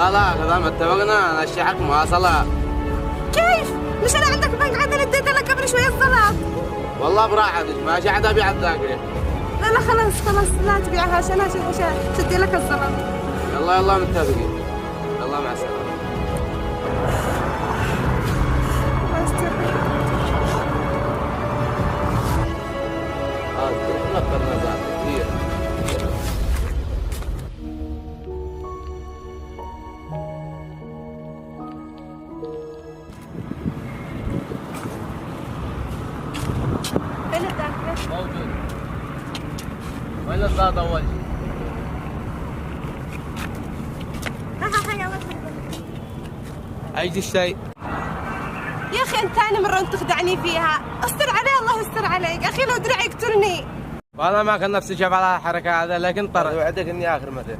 لا لا كذا ما اتفقنا نشحك مواصلة. كيف؟ مش انا عندك بنك عدل اديت لك قبل شويه الزلط. والله براحتك ماشي عاد ابيع الذاكرة. لا لا خلاص لا تبيعها عشان شدي لك الزلط. يلا متفقين. يلا مع السلامة. نقلنا ذاك كثير. فين الذاكرة؟ موجود. وين الزاد أول شيء؟ أيدي الشيء. يا أخي أنت ثاني مرة أنت تخدعني فيها، استر علي الله يستر عليك، أخي لو درعي يقتلني. والله ما كان نفسي شاف على الحركة هذا لكن طرد وعدك إني آخر مثل.